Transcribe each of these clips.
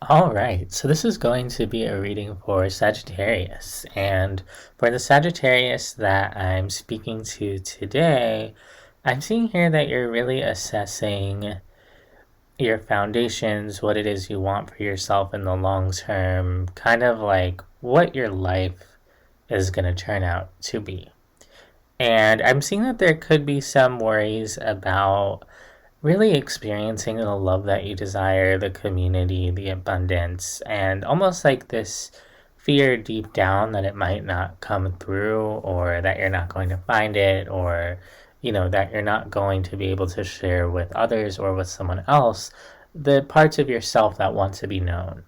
All right, so this is going to be a reading for Sagittarius. And for the Sagittarius that I'm speaking to today, I'm seeing here that you're really assessing your foundations, what it is you want for yourself in the long term, kind of like what your life is going to turn out to be. And I'm seeing that there could be some worries about really experiencing the love that you desire, the community, the abundance, and almost like this fear deep down that it might not come through, or that you're not going to find it, or that you're not going to be able to share with others or with someone else the parts of yourself that want to be known.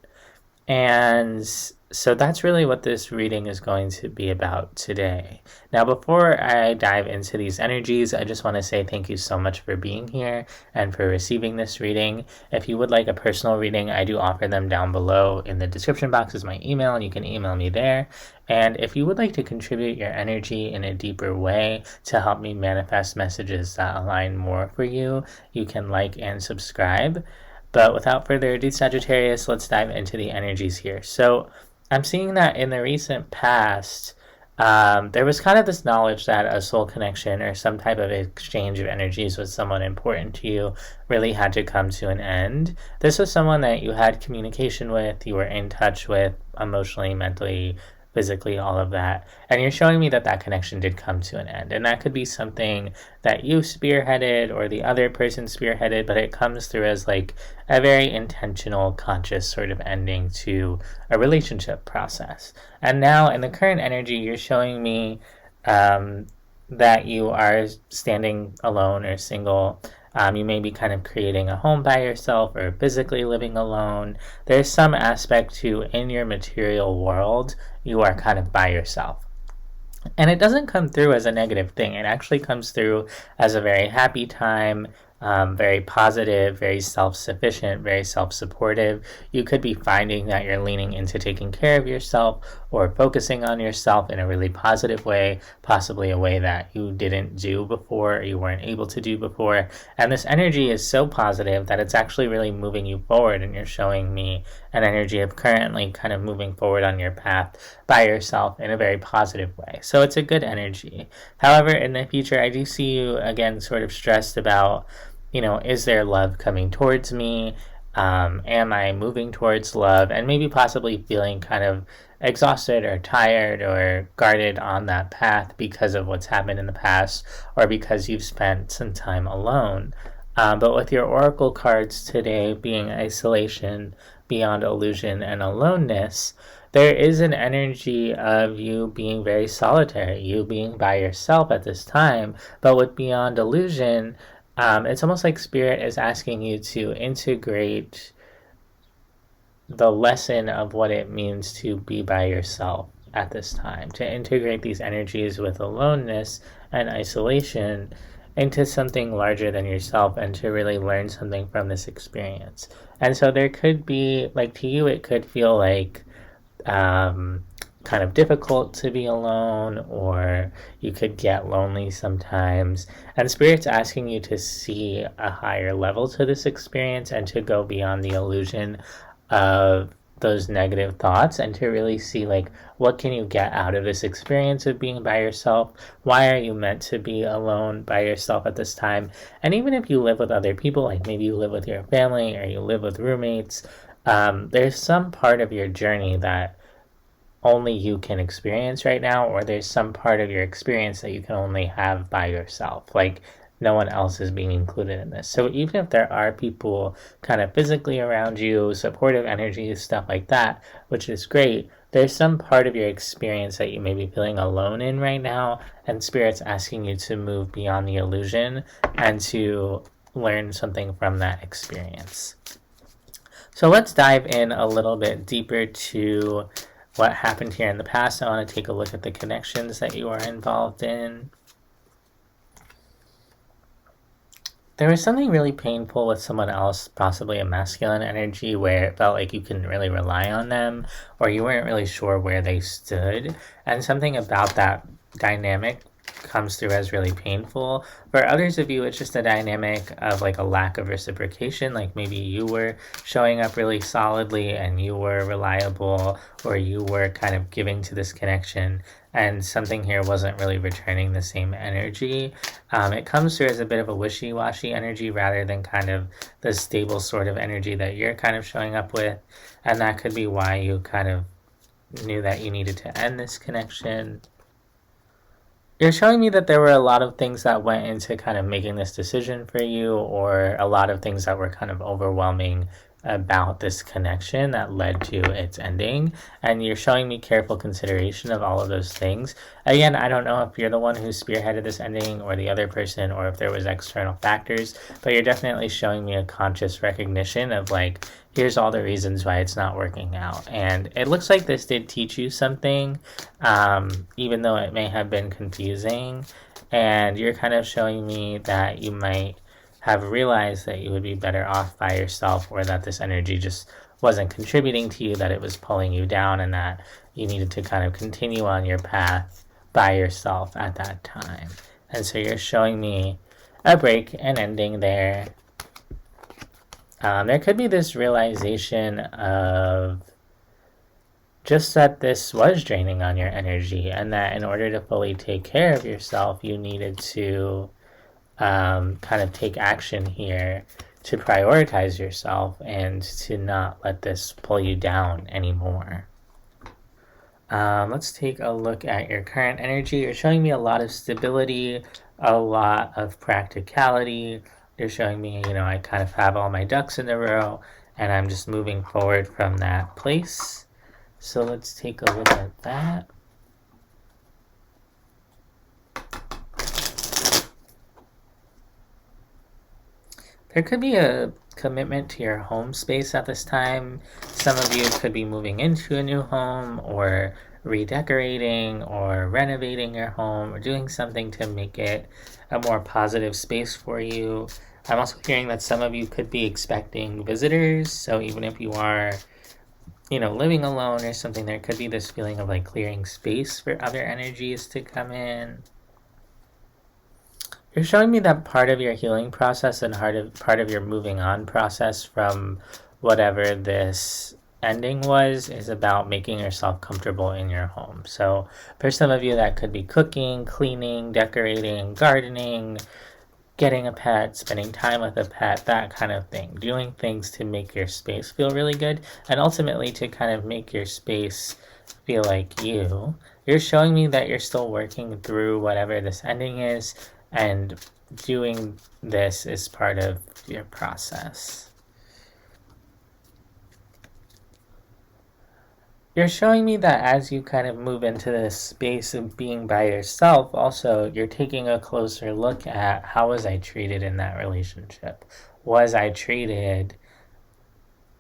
And so that's really what this reading is going to be about today. Now, before I dive into these energies, I just want to say thank you so much for being here and for receiving this reading. If you would like a personal reading, I do offer them down below. In the description box is my email, and you can email me there. And if you would like to contribute your energy in a deeper way to help me manifest messages that align more for you, you can like and subscribe. But without further ado, Sagittarius, let's dive into the energies here. So I'm seeing that in the recent past, there was kind of this knowledge that a soul connection or some type of exchange of energies with someone important to you really had to come to an end. This was someone that you had communication with, you were in touch with emotionally, mentally, physically, all of that. And you're showing me that that connection did come to an end. And that could be something that you spearheaded or the other person spearheaded, but it comes through as like a very intentional, conscious sort of ending to a relationship process. And now in the current energy, you're showing me that you are standing alone or single. You may be kind of creating a home by yourself or physically living alone. There's some aspect to in your material world, you are kind of by yourself. And it doesn't come through as a negative thing. It actually comes through as a very happy time, very positive, very self-sufficient, very self-supportive. You could be finding that you're leaning into taking care of yourself or focusing on yourself in a really positive way, possibly a way that you didn't do before or you weren't able to do before. And this energy is so positive that it's actually really moving you forward, and you're showing me an energy of currently kind of moving forward on your path by yourself in a very positive way. So it's a good energy. However, in the future, I do see you again sort of stressed about, is there love coming towards me? Am I moving towards love? And maybe possibly feeling kind of exhausted or tired or guarded on that path because of what's happened in the past or because you've spent some time alone. But with your oracle cards today being isolation, beyond illusion, and aloneness, there is an energy of you being very solitary, you being by yourself at this time. But with beyond illusion, it's almost like Spirit is asking you to integrate the lesson of what it means to be by yourself at this time, to integrate these energies with aloneness and isolation into something larger than yourself and to really learn something from this experience. And so there could be, like, to you, it could feel like kind of difficult to be alone, or you could get lonely sometimes. And Spirit's asking you to see a higher level to this experience and to go beyond the illusion of those negative thoughts and to really see, like, what can you get out of this experience of being by yourself? Why are you meant to be alone by yourself at this time? And even if you live with other people, like maybe you live with your family or you live with roommates, there's some part of your journey that only you can experience right now, or there's some part of your experience that you can only have by yourself. Like, no one else is being included in this. So even if there are people kind of physically around you, supportive energies, stuff like that, which is great, there's some part of your experience that you may be feeling alone in right now, and Spirit's asking you to move beyond the illusion and to learn something from that experience. So let's dive in a little bit deeper to what happened here in the past. I want to take a look at the connections that you are involved in. There was something really painful with someone else, possibly a masculine energy, where it felt like you couldn't really rely on them, or you weren't really sure where they stood. And something about that dynamic comes through as really painful. For others of you, it's just a dynamic of like a lack of reciprocation. Like maybe you were showing up really solidly and you were reliable, or you were kind of giving to this connection, and something here wasn't really returning the same energy. It comes through as a bit of a wishy-washy energy rather than kind of the stable sort of energy that you're kind of showing up with. And that could be why you kind of knew that you needed to end this connection. You're showing me that there were a lot of things that went into kind of making this decision for you, or a lot of things that were kind of overwhelming about this connection that led to its ending. And you're showing me careful consideration of all of those things. Again, I don't know if you're the one who spearheaded this ending or the other person, or if there was external factors, but you're definitely showing me a conscious recognition of like, here's all the reasons why it's not working out. And it looks like this did teach you something, even though it may have been confusing. And you're kind of showing me that you might have realized that you would be better off by yourself, or that this energy just wasn't contributing to you, that it was pulling you down, and that you needed to kind of continue on your path by yourself at that time. And so you're showing me a break, an ending there. There could be this realization of just that this was draining on your energy, and that in order to fully take care of yourself, you needed to kind of take action here to prioritize yourself and to not let this pull you down anymore. Let's take a look at your current energy. You're showing me a lot of stability, a lot of practicality. You're showing me, I kind of have all my ducks in a row, and I'm just moving forward from that place. So let's take a look at that. There could be a commitment to your home space at this time. Some of you could be moving into a new home, or redecorating, or renovating your home, or doing something to make it a more positive space for you. I'm also hearing that some of you could be expecting visitors. So even if you are, living alone or something, there could be this feeling of like clearing space for other energies to come in. You're showing me that part of your healing process and part of your moving on process from whatever this ending was is about making yourself comfortable in your home. So for some of you, that could be cooking, cleaning, decorating, gardening, getting a pet, spending time with a pet, that kind of thing. Doing things to make your space feel really good, and ultimately to kind of make your space feel like you. You're showing me that you're still working through whatever this ending is, and doing this is part of your process. You're showing me that as you kind of move into this space of being by yourself, also you're taking a closer look at, how was I treated in that relationship? Was I treated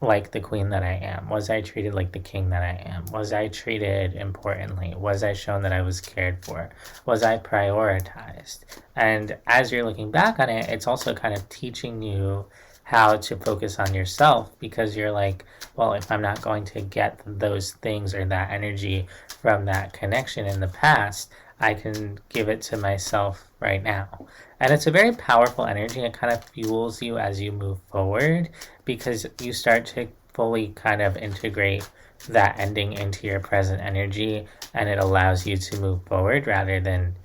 like the queen that I am? Was I treated like the king that I am? Was I treated importantly? Was I shown that I was cared for? Was I prioritized? And as you're looking back on it, it's also kind of teaching you how to focus on yourself, because you're like, well, if I'm not going to get those things or that energy from that connection in the past, I can give it to myself right now. And it's a very powerful energy. It kind of fuels you as you move forward, because you start to fully kind of integrate that ending into your present energy, and it allows you to move forward rather than,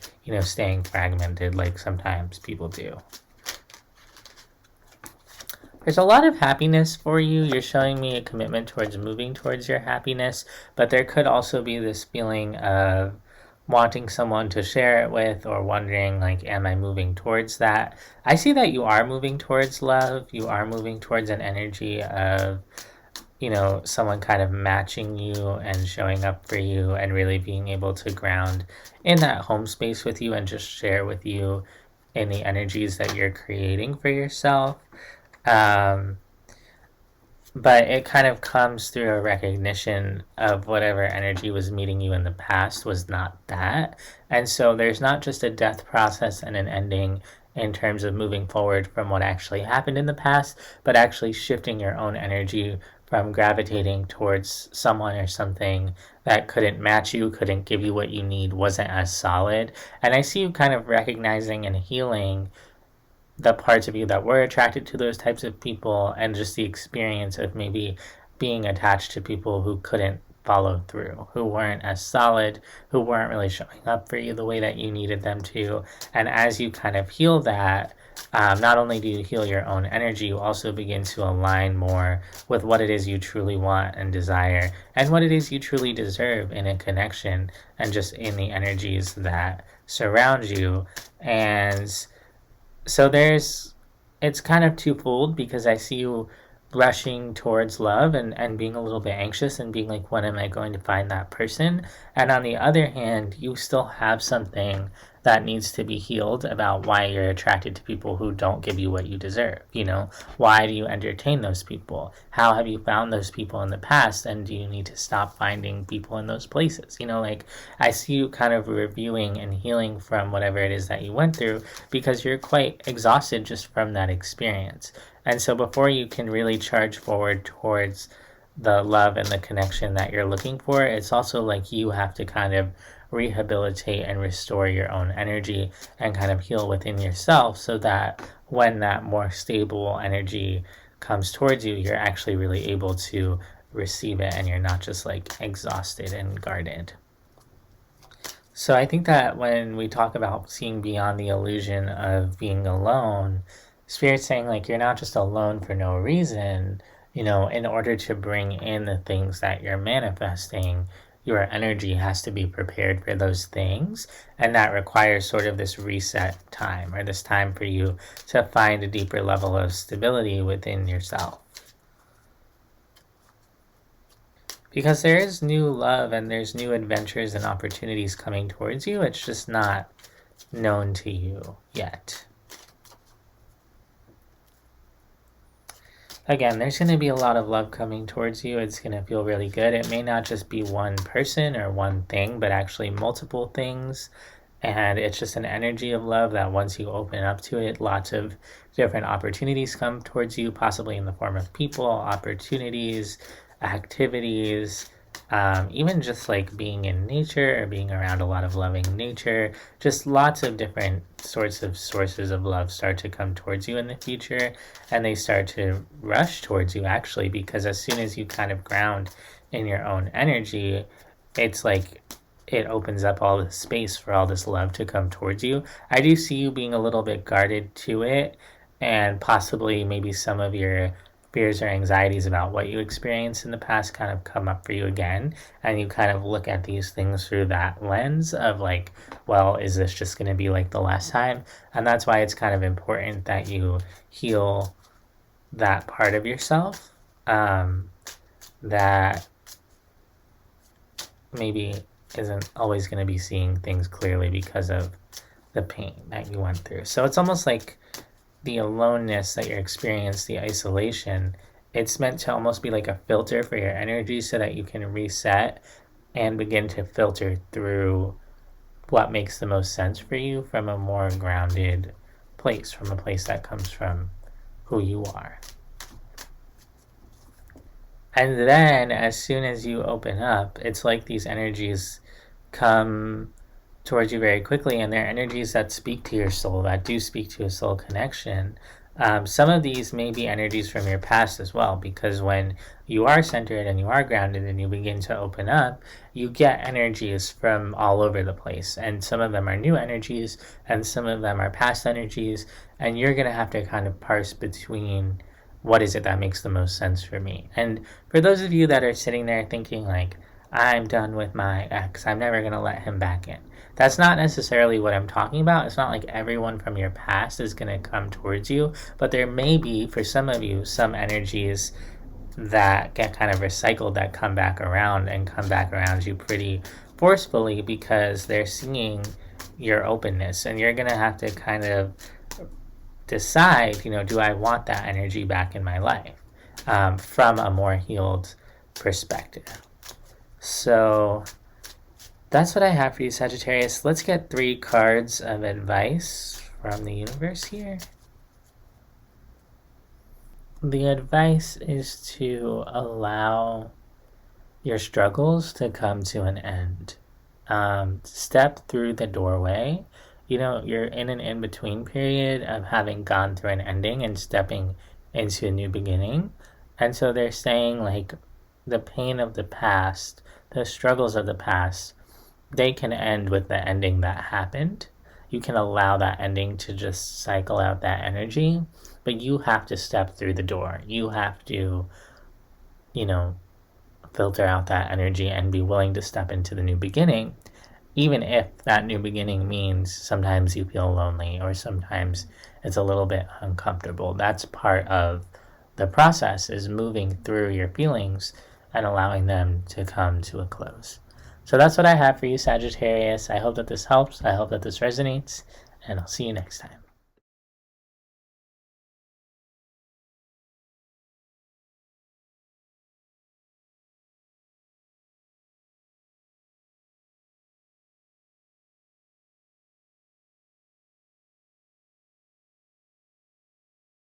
staying fragmented like sometimes people do. There's a lot of happiness for you. You're showing me a commitment towards moving towards your happiness, but there could also be this feeling of wanting someone to share it with, or wondering like, am I moving towards that? I see that you are moving towards love. You are moving towards an energy of, someone kind of matching you and showing up for you, and really being able to ground in that home space with you and just share with you in the energies that you're creating for yourself. But it kind of comes through a recognition of whatever energy was meeting you in the past was not that. And so there's not just a death process and an ending in terms of moving forward from what actually happened in the past, but actually shifting your own energy from gravitating towards someone or something that couldn't match you, couldn't give you what you need, wasn't as solid. And I see you kind of recognizing and healing the parts of you that were attracted to those types of people, and just the experience of maybe being attached to people who couldn't follow through, who weren't as solid, who weren't really showing up for you the way that you needed them to. And as you kind of heal that, not only do you heal your own energy, you also begin to align more with what it is you truly want and desire, and what it is you truly deserve in a connection, and just in the energies that surround you. And so it's kind of twofold, because I see you rushing towards love and being a little bit anxious and being like, when am I going to find that person? And on the other hand, you still have something that needs to be healed about why you're attracted to people who don't give you what you deserve. Why do you entertain those people? How have you found those people in the past? And do you need to stop finding people in those places? Like, I see you kind of reviewing and healing from whatever it is that you went through, because you're quite exhausted just from that experience. And so before you can really charge forward towards the love and the connection that you're looking for, it's also like you have to kind of rehabilitate and restore your own energy and kind of heal within yourself, so that when that more stable energy comes towards you, you're actually really able to receive it, and you're not just like exhausted and guarded. So I think that when we talk about seeing beyond the illusion of being alone, Spirit's saying like you're not just alone for no reason. In order to bring in the things that you're manifesting, your energy has to be prepared for those things, and that requires sort of this reset time, or this time for you to find a deeper level of stability within yourself. Because there is new love and there's new adventures and opportunities coming towards you. It's just not known to you yet. Again, there's going to be a lot of love coming towards you. It's going to feel really good. It may not just be one person or one thing, but actually multiple things. And it's just an energy of love that once you open up to it, lots of different opportunities come towards you, possibly in the form of people, opportunities, activities, even just like being in nature or being around a lot of loving nature. Just lots of different sorts of sources of love start to come towards you in the future, and they start to rush towards you actually, because as soon as you kind of ground in your own energy, it's like it opens up all the space for all this love to come towards you. I do see you being a little bit guarded to it, and possibly maybe some of your fears or anxieties about what you experienced in the past kind of come up for you again, and you kind of look at these things through that lens of like, well, is this just going to be like the last time? And that's why it's kind of important that you heal that part of yourself that maybe isn't always going to be seeing things clearly because of the pain that you went through. So it's almost like the aloneness that you're experiencing, the isolation, it's meant to almost be like a filter for your energy, so that you can reset and begin to filter through what makes the most sense for you from a more grounded place, from a place that comes from who you are. And then as soon as you open up, it's like these energies come towards you very quickly, and they're energies that speak to your soul, that do speak to a soul connection. Some of these may be energies from your past as well, because when you are centered and you are grounded and you begin to open up, you get energies from all over the place, and some of them are new energies and some of them are past energies, and you're going to have to kind of parse between what is it that makes the most sense for me. And for those of you that are sitting there thinking like, I'm done with my ex, I'm never going to let him back in, that's not necessarily what I'm talking about. It's not like everyone from your past is going to come towards you, but there may be, for some of you, some energies that get kind of recycled that come back around, and come back around you pretty forcefully, because they're seeing your openness, and you're going to have to kind of decide, do I want that energy back in my life from a more healed perspective. So that's what I have for you, Sagittarius. Let's get 3 cards of advice from the universe here. The advice is to allow your struggles to come to an end. Step through the doorway. You're in an in-between period of having gone through an ending and stepping into a new beginning. And so they're saying, like, the pain of the past, the struggles of the past, they can end with the ending that happened. You can allow that ending to just cycle out that energy, but you have to step through the door. You have to, filter out that energy and be willing to step into the new beginning, even if that new beginning means sometimes you feel lonely or sometimes it's a little bit uncomfortable. That's part of the process, is moving through your feelings and allowing them to come to a close. So that's what I have for you, Sagittarius. I hope that this helps. I hope that this resonates, and I'll see you next time.